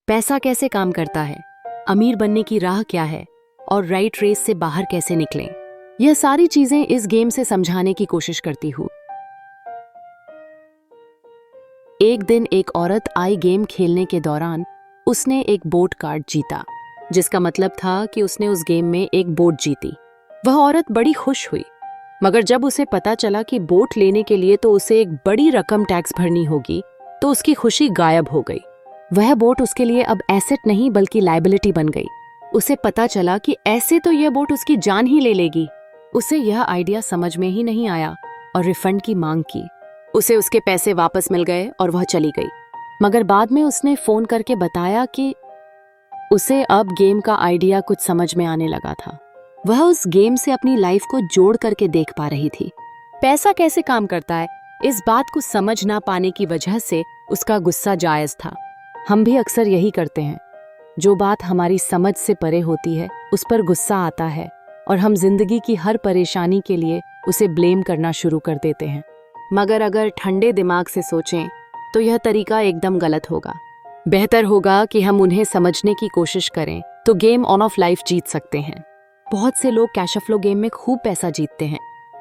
पैसा कैसे काम करता है, अमीर बनने की राह क्या है और राइट रेस से बाहर कैसे निकलें, यह सारी चीजें इस गेम से समझाने की कोशिश करती हूँ। एक दिन एक औरत आई गेम खेलने के दौरान उसने एक बोट कार्ड जीता, जिसका मतलब था कि उसने उस गेम में एक बोट जीती। वह औरत बड़ी खुश हुई, मगर जब उसे पता चला कि बोट लेने के लिए तो उसे एक बड़ी रकम टैक्स भरनी होगी, तो उसकी खुशी गायब हो गई। वह बोट उसके लिए अब एसेट नहीं बल्कि लायबिलिटी बन गई। उसे पता चला कि ऐसे तो यह बोट उसकी जान ही ले लेगी। उसे यह आइडिया समझ में ही नहीं आया और रिफंड की मांग की। उसे उसके पैसे वापस मिल गए और वह चली गई। मगर बाद में उसने फोन करके बताया कि उसे अब गेम का आइडिया कुछ समझ में आने लगा था। वह उस गेम से अपनी लाइफ को जोड़ करके देख पा रही थी। पैसा कैसे काम करता है, इस बात को समझ ना पाने की वजह से उसका गुस्सा जायज था। हम भी अक्सर यही करते हैं। जो बात हमारी समझ से परे होती है उस पर गुस्सा आता है और हम जिंदगी की हर परेशानी के लिए उसे ब्लेम करना शुरू कर देते हैं। मगर अगर ठंडे दिमाग से सोचें तो यह तरीका एकदम गलत होगा। बेहतर होगा कि हम उन्हें समझने की कोशिश करें तो गेम ऑन ऑफ लाइफ जीत सकते हैं। बहुत से लोग कैश फ्लो गेम में खूब पैसा जीतते हैं,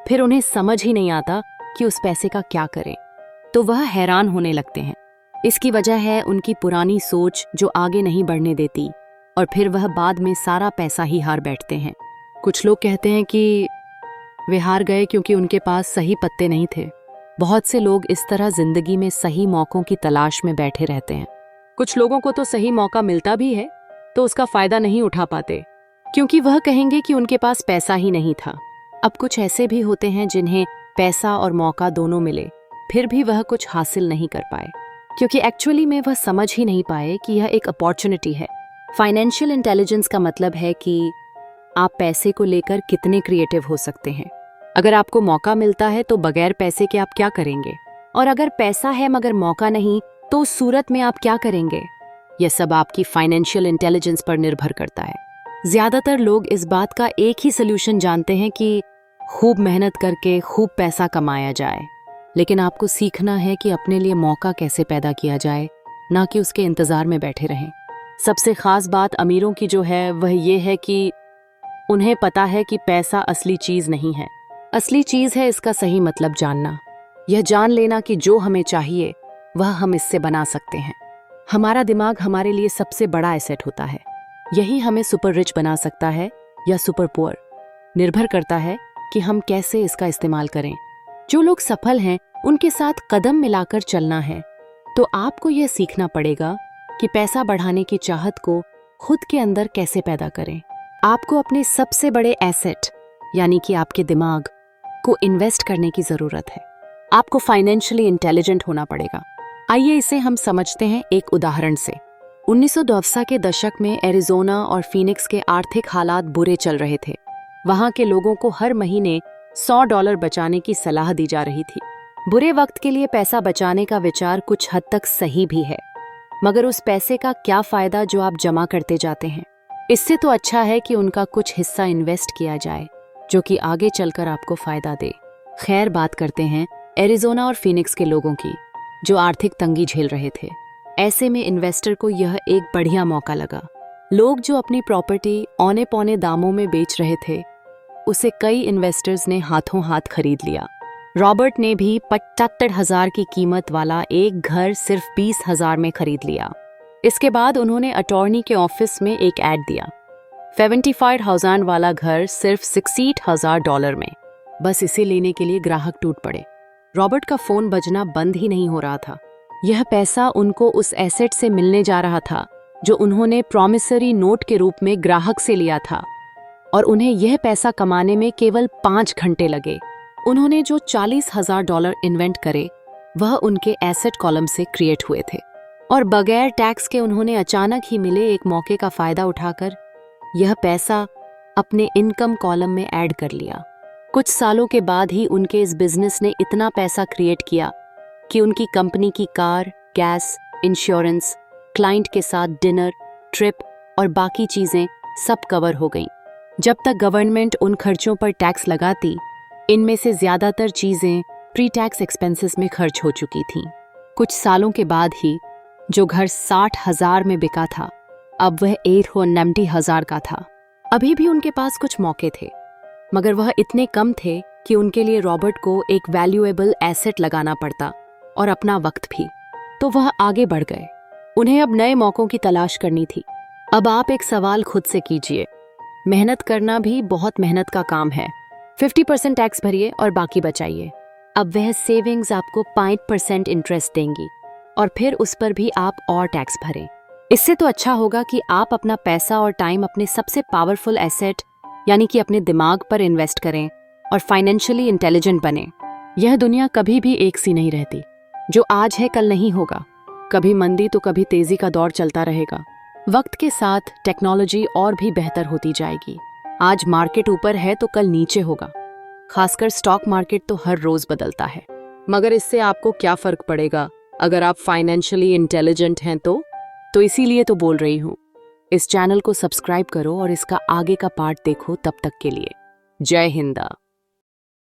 फिर उन्हें समझ ही नहीं आता कि उस पैसे का क्या करें, तो वह हैरान होने लगते हैं। इसकी वजह है उनकी पुरानी सोच जो आगे नहीं बढ़ने देती, और फिर वह बाद में सारा पैसा ही हार बैठते हैं। कुछ लोग कहते हैं कि वे हार गए क्योंकि उनके पास सही पत्ते नहीं थे। बहुत से लोग इस तरह जिंदगी में सही मौकों की तलाश में बैठे रहते हैं। कुछ लोगों को तो सही मौका मिलता भी है तो उसका फायदा नहीं उठा पाते, क्योंकि वह कहेंगे कि उनके पास पैसा ही नहीं था। अब कुछ ऐसे भी होते हैं जिन्हें पैसा और मौका दोनों मिले, फिर भी वह कुछ हासिल नहीं कर पाए, क्योंकि एक्चुअली में वह समझ ही नहीं पाए कि यह एक अपॉर्चुनिटी है। फाइनेंशियल इंटेलिजेंस का मतलब है कि आप पैसे को लेकर कितने क्रिएटिव हो सकते हैं। अगर आपको मौका मिलता है तो बगैर पैसे के आप क्या करेंगे, और अगर पैसा है मगर मौका नहीं तो उस सूरत में आप क्या करेंगे। यह सब आपकी फाइनेंशियल इंटेलिजेंस पर निर्भर करता है। ज्यादातर लोग इस बात का एक ही सोल्यूशन जानते हैं कि खूब मेहनत करके खूब पैसा कमाया जाए, लेकिन आपको सीखना है कि अपने लिए मौका कैसे पैदा किया जाए, ना कि उसके इंतजार में बैठे रहें। सबसे खास बात अमीरों की जो है वह ये है कि उन्हें पता है कि पैसा असली चीज नहीं है। असली चीज है इसका सही मतलब जानना, यह जान लेना कि जो हमें चाहिए वह हम इससे बना सकते हैं। हमारा दिमाग हमारे लिए सबसे बड़ा एसेट होता है। यही हमें सुपर रिच बना सकता है या सुपर पुअर। निर्भर करता है कि हम कैसे इसका इस्तेमाल करें। जो लोग सफल हैं उनके साथ कदम मिलाकर चलना है, तो आपको यह सीखना पड़ेगा कि पैसा बढ़ाने की चाहत को खुद के अंदर कैसे पैदा करें। आपको अपने सबसे बड़े एसेट यानी कि आपके दिमाग को इन्वेस्ट करने की जरूरत है। आपको फाइनेंशियली इंटेलिजेंट होना पड़ेगा। आइए इसे हम समझते हैं एक उदाहरण से। 1990 के दशक में एरिज़ोना और फीनिक्स के आर्थिक हालात बुरे चल रहे थे। वहां के लोगों को हर महीने $100 बचाने की सलाह दी जा रही थी। बुरे वक्त के लिए पैसा बचाने का विचार कुछ हद तक सही भी है, मगर उस पैसे का क्या फायदा जो आप जमा करते जाते हैं। इससे तो अच्छा है कि उनका कुछ हिस्सा इन्वेस्ट किया जाए जो कि आगे चलकर आपको फायदा दे। खैर, बात करते हैं एरिज़ोना और फीनिक्स के लोगों की जो आर्थिक तंगी झेल रहे थे। ऐसे में इन्वेस्टर को यह एक बढ़िया मौका लगा। लोग जो अपनी प्रॉपर्टी औने पौने दामों में बेच रहे थे उसे कई इन्वेस्टर्स ने हाथों हाथ खरीद लिया। रॉबर्ट ने भी 75,000 की कीमत वाला एक घर सिर्फ 20,000 में खरीद लिया। इसके बाद उन्होंने अटॉर्नी के ऑफिस में एक ऐड दिया, 75,000 वाला घर सिर्फ $60,000 में। बस इसे लेने के लिए ग्राहक टूट पड़े। रॉबर्ट का फोन बजना बंद ही नहीं हो रहा था। यह पैसा उनको उस एसेट से मिलने जा रहा था जो उन्होंने प्रॉमिसरी नोट के रूप में ग्राहक से लिया था, और उन्हें यह पैसा कमाने में केवल 5 घंटे लगे। उन्होंने जो $40,000 इन्वेंट करे वह उनके एसेट कॉलम से क्रिएट हुए थे, और बगैर टैक्स के उन्होंने अचानक ही मिले एक मौके का फायदा उठाकर यह पैसा अपने इनकम कॉलम में ऐड कर लिया। कुछ सालों के बाद ही उनके इस बिजनेस ने इतना पैसा क्रिएट किया कि उनकी कंपनी की कार, गैस, इंश्योरेंस, क्लाइंट के साथ डिनर, ट्रिप और बाकी चीजें सब कवर हो गईं। जब तक गवर्नमेंट उन खर्चों पर टैक्स लगाती, इनमें से ज्यादातर चीजें प्री टैक्स एक्सपेंसेस में खर्च हो चुकी थीं। कुछ सालों के बाद ही जो घर 60,000 में बिका था अब वह 890,000 का था। अभी भी उनके पास कुछ मौके थे, मगर वह इतने कम थे कि उनके लिए रॉबर्ट को एक वैल्यूएबल एसेट लगाना पड़ता और अपना वक्त भी। तो वह आगे बढ़ गए। उन्हें अब नए मौकों की तलाश करनी थी। अब आप एक सवाल खुद से कीजिए, मेहनत करना भी बहुत मेहनत का काम है। 50% टैक्स भरिए और बाकी बचाइए। अब वह सेविंग्स आपको 5% इंटरेस्ट देंगी और फिर उस पर भी आप और टैक्स भरें। इससे तो अच्छा होगा कि आप अपना पैसा और टाइम अपने सबसे पावरफुल एसेट यानी कि अपने दिमाग पर इन्वेस्ट करें और फाइनेंशियली इंटेलिजेंट बने। यह दुनिया कभी भी एक सी नहीं रहती। जो आज है कल नहीं होगा। कभी मंदी तो कभी तेजी का दौर चलता रहेगा। वक्त के साथ टेक्नोलॉजी और भी बेहतर होती जाएगी। आज मार्केट ऊपर है तो कल नीचे होगा। खासकर स्टॉक मार्केट तो हर रोज बदलता है। मगर इससे आपको क्या फर्क पड़ेगा अगर आप फाइनेंशियली इंटेलिजेंट हैं तो इसीलिए तो बोल रही हूँ, इस चैनल को सब्सक्राइब करो और इसका आगे का पार्ट देखो। तब तक के लिए जय हिंद।